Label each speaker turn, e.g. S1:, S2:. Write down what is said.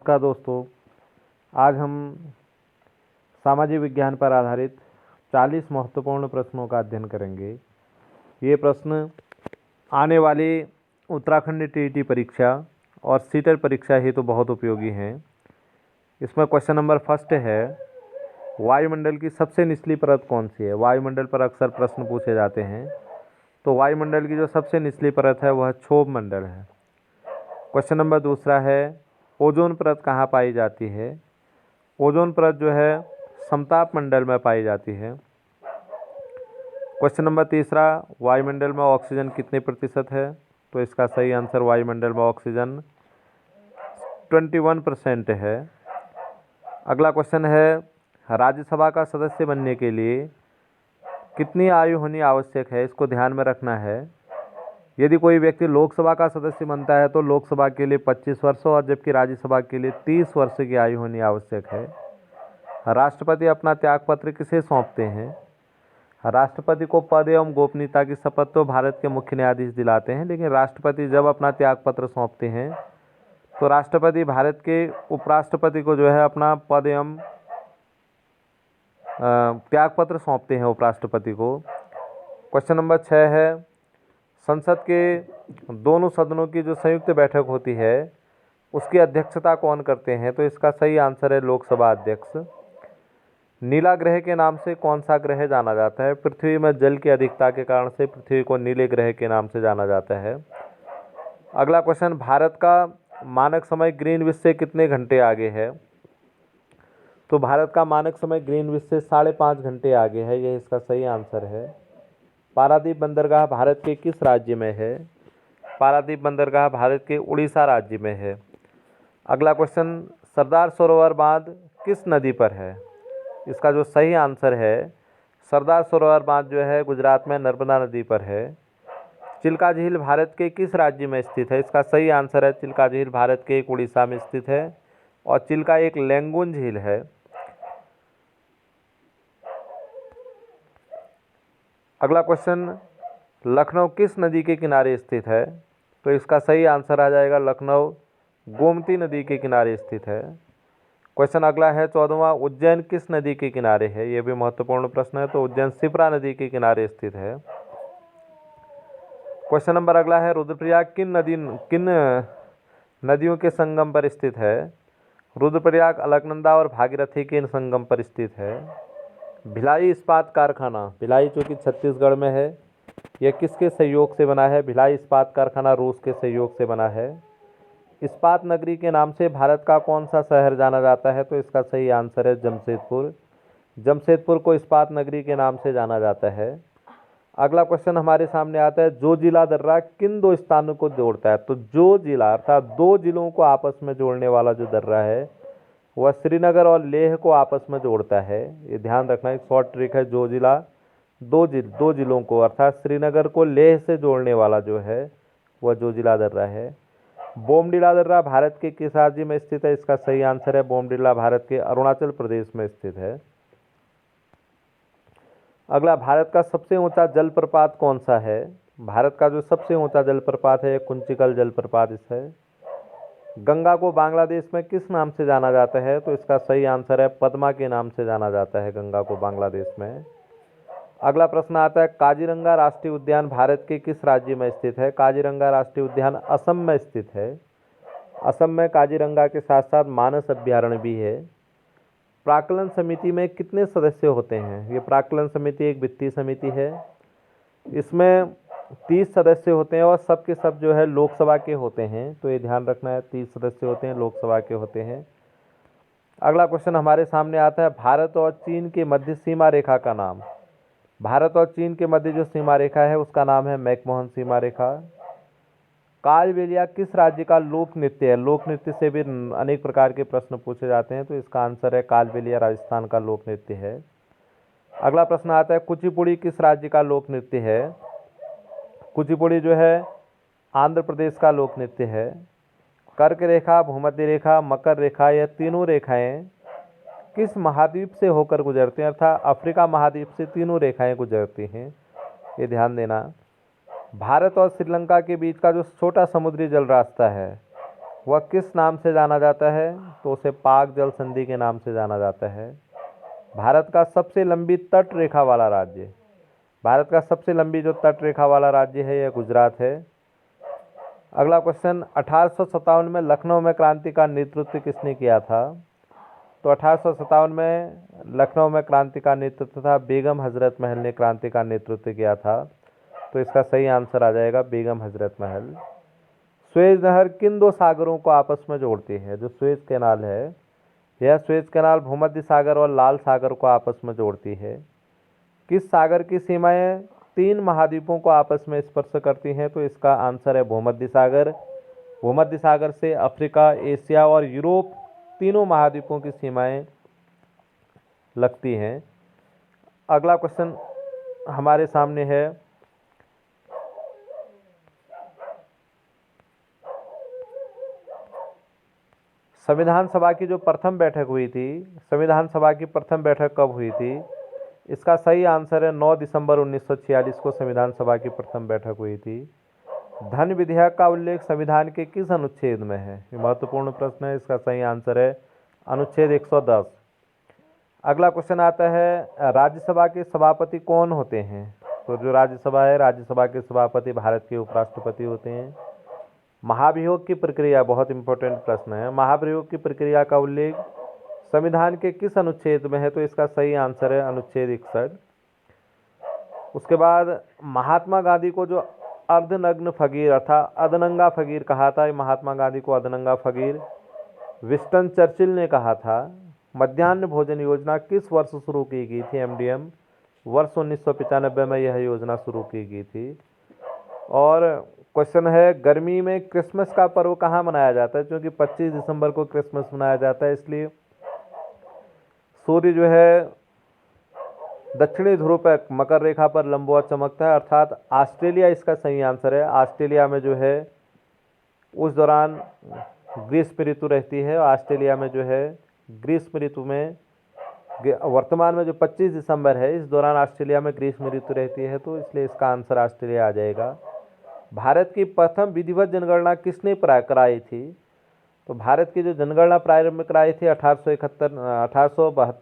S1: नमस्कार दोस्तों। आज हम सामाजिक विज्ञान पर आधारित 40 महत्वपूर्ण प्रश्नों का अध्ययन करेंगे। ये प्रश्न आने वाली उत्तराखंड टीईटी परीक्षा और सीटेट परीक्षा हेतु बहुत उपयोगी हैं। इसमें क्वेश्चन नंबर फर्स्ट है, वायुमंडल की सबसे निचली परत कौन सी है। वायुमंडल पर अक्सर प्रश्न पूछे जाते हैं, तो वायुमंडल की जो सबसे निचली परत है वह क्षोभ मंडल है। क्वेश्चन नंबर दूसरा है, ओजोन परत कहाँ पाई जाती है। ओजोन परत जो है समताप मंडल में पाई जाती है। क्वेश्चन नंबर तीसरा, वायुमंडल में ऑक्सीजन कितने प्रतिशत है। तो इसका सही आंसर वायुमंडल में ऑक्सीजन 21% है। अगला क्वेश्चन है, राज्यसभा का सदस्य बनने के लिए कितनी आयु होनी आवश्यक है। इसको ध्यान में रखना है। यदि कोई व्यक्ति लोकसभा का सदस्य बनता है तो लोकसभा के लिए 25 वर्ष और जबकि राज्यसभा के लिए 30 वर्ष की आयु होनी आवश्यक है। राष्ट्रपति अपना त्यागपत्र किसे सौंपते हैं। राष्ट्रपति को पद एवं गोपनीयता की शपथ तो भारत के मुख्य न्यायाधीश दिलाते हैं, लेकिन राष्ट्रपति जब अपना त्यागपत्र सौंपते हैं तो राष्ट्रपति भारत के उपराष्ट्रपति को जो है अपना पद एवं त्यागपत्र सौंपते हैं उपराष्ट्रपति को। क्वेश्चन नंबर 6 है, संसद के दोनों सदनों की जो संयुक्त बैठक होती है उसकी अध्यक्षता कौन करते हैं। तो इसका सही आंसर है लोकसभा अध्यक्ष। नीला ग्रह के नाम से कौन सा ग्रह जाना जाता है। पृथ्वी में जल की अधिकता के कारण से पृथ्वी को नीले ग्रह के नाम से जाना जाता है। अगला क्वेश्चन, भारत का मानक समय ग्रीनविच से कितने घंटे आगे है। तो भारत का मानक समय ग्रीनविच से 5.5 घंटे आगे है। यह इसका सही आंसर है। पारादीप बंदरगाह भारत के किस राज्य में है। पारादीप बंदरगाह भारत के उड़ीसा राज्य में है। अगला क्वेश्चन, सरदार सरोवर बांध किस नदी पर है। इसका जो सही आंसर है, सरदार सरोवर बांध जो है गुजरात में नर्मदा नदी पर है। चिल्का झील भारत के किस राज्य में स्थित है। इसका सही आंसर है, चिल्का झील भारत के एक उड़ीसा में स्थित है और चिल्का एक लैंगून झील है। अगला क्वेश्चन, लखनऊ किस नदी के किनारे स्थित है। तो इसका सही आंसर आ जाएगा, लखनऊ गोमती नदी के किनारे स्थित है। क्वेश्चन अगला है 14वां, उज्जैन किस नदी के किनारे है। यह भी महत्वपूर्ण प्रश्न है। तो उज्जैन शिप्रा नदी के किनारे स्थित है। क्वेश्चन नंबर अगला है, रुद्रप्रयाग किन नदियों के संगम पर स्थित है। रुद्रप्रयाग अलकनंदा और भागीरथी के संगम पर स्थित है। भिलाई इस्पात कारखाना, भिलाई जो कि छत्तीसगढ़ में है, यह किसके सहयोग से बना है। भिलाई इस्पात कारखाना रूस के सहयोग से बना है। इस्पात नगरी के नाम से भारत का कौन सा शहर जाना जाता है। तो इसका सही आंसर है जमशेदपुर। जमशेदपुर को इस्पात नगरी के नाम से जाना जाता है। अगला क्वेश्चन हमारे सामने आता है, जोजिला दर्रा किन दो स्थानों को जोड़ता है। तो जो जिला अर्थात दो जिलों को आपस में जोड़ने वाला जो दर्रा है वह श्रीनगर और लेह को आपस में जोड़ता है। ये ध्यान रखना, एक शॉर्ट ट्रिक है। जो जिला दो जिलों को अर्थात श्रीनगर को लेह से जोड़ने वाला जो है वह जोजिला दर्रा है। बोमडिला दर्रा भारत के किस राज्य में स्थित है। इसका सही आंसर है, बोमडिला भारत के अरुणाचल प्रदेश में स्थित है। अगला, भारत का सबसे ऊंचा जलप्रपात कौन सा है। भारत का जो सबसे ऊंचा जलप्रपात है कुंचिकल जलप्रपात है। गंगा को बांग्लादेश में किस नाम से जाना जाता है। तो इसका सही आंसर है, पद्मा के नाम से जाना जाता है गंगा को बांग्लादेश में। अगला प्रश्न आता है, काजीरंगा राष्ट्रीय उद्यान भारत के किस राज्य में स्थित है। काजीरंगा राष्ट्रीय उद्यान असम में स्थित है। असम में काजीरंगा के साथ साथ मानस अभ्यारण्य भी है। प्राक्कलन समिति में कितने सदस्य होते हैं। ये प्राक्कलन समिति एक वित्तीय समिति है। इसमें 30 सदस्य होते हैं और सब के सब जो है लोकसभा के होते हैं। तो ये ध्यान रखना है, 30 सदस्य होते हैं, लोकसभा के होते हैं। अगला क्वेश्चन हमारे सामने आता है, भारत और चीन के मध्य सीमा रेखा का नाम। भारत और चीन के मध्य जो सीमा रेखा है उसका नाम है मैकमोहन सीमा रेखा। कालबेलिया किस राज्य का लोक नृत्य है। लोक नृत्य से भी अनेक प्रकार के प्रश्न पूछे जाते हैं। तो इसका आंसर है, कालबेलिया राजस्थान का लोक नृत्य है। अगला प्रश्न आता है, कुचिपुड़ी किस राज्य का लोक नृत्य है। कुचिपुड़ी जो है आंध्र प्रदेश का लोक नृत्य है। कर्क रेखा, भूमध्य रेखा, मकर रेखा, यह तीनों रेखाएं किस महाद्वीप से होकर गुजरती हैं। अर्थात अफ्रीका महाद्वीप से तीनों रेखाएं गुजरती हैं। ये ध्यान देना। भारत और श्रीलंका के बीच का जो छोटा समुद्री जल रास्ता है वह किस नाम से जाना जाता है। तो उसे पाक जल संधि के नाम से जाना जाता है। भारत का सबसे लंबी तट रेखा वाला राज्य, भारत का सबसे लंबी जो तट रेखा वाला राज्य है यह गुजरात है। अगला क्वेश्चन, 1857 में लखनऊ में क्रांति का नेतृत्व किसने किया था? तो 1857 में लखनऊ में क्रांति का नेतृत्व था बेगम हजरत महल ने क्रांति का नेतृत्व किया था। तो इसका सही आंसर आ जाएगा बेगम हजरत महल। सुएज नहर किन दो सागरों को आपस में जोड़ती है? जो सुएज कैनाल है, यह सुएज कैनाल भूमध्य सागर और लाल सागर को आपस में जोड़ती है। किस सागर की सीमाएं 3 महाद्वीपों को आपस में स्पर्श करती हैं? तो इसका आंसर है भूमध्य सागर। भूमध्य सागर से अफ्रीका, एशिया और यूरोप तीनों महाद्वीपों की सीमाएं लगती हैं। अगला क्वेश्चन हमारे सामने है, संविधान सभा की जो प्रथम बैठक हुई थी, संविधान सभा की प्रथम बैठक कब हुई थी? इसका सही आंसर है 9 दिसंबर 1946 को संविधान सभा की प्रथम बैठक हुई थी। धन विधेयक का उल्लेख संविधान के किस अनुच्छेद में है? ये महत्वपूर्ण प्रश्न है। इसका सही आंसर है अनुच्छेद 110। अगला क्वेश्चन आता है, राज्यसभा के सभापति कौन होते हैं? तो जो राज्यसभा है, राज्यसभा के सभापति भारत के उपराष्ट्रपति होते हैं। महाभियोग की प्रक्रिया, बहुत इंपॉर्टेंट प्रश्न है, महाभियोग की प्रक्रिया का उल्लेख संविधान के किस अनुच्छेद में है? तो इसका सही आंसर है अनुच्छेद 61। उसके बाद महात्मा गांधी को जो अर्धनग्न फकीर अर्थात अधनंगा फकीर कहा था, महात्मा गांधी को अधनंगा फकीर विंस्टन चर्चिल ने कहा था। मध्याह्न भोजन योजना किस वर्ष शुरू की गई थी? एमडीएम वर्ष 1995 में यह योजना शुरू की गई थी। और क्वेश्चन है, गर्मी में क्रिसमस का पर्व कहाँ मनाया जाता है? क्योंकि 25 दिसंबर को क्रिसमस मनाया जाता है, इसलिए सूर्य जो है दक्षिणी ध्रुव पर मकर रेखा पर लंबवत चमकता है, अर्थात ऑस्ट्रेलिया इसका सही आंसर है। ऑस्ट्रेलिया में जो है उस दौरान ग्रीष्म ऋतु रहती है। ऑस्ट्रेलिया में जो है ग्रीष्म ऋतु में वर्तमान में जो 25 दिसंबर है, इस दौरान ऑस्ट्रेलिया में ग्रीष्म ऋतु रहती है, तो इसलिए इसका आंसर ऑस्ट्रेलिया आ जाएगा। भारत की प्रथम विधिवत जनगणना किसने कराई थी? तो भारत की जो जनगणना प्रारंभ कराई थी 1872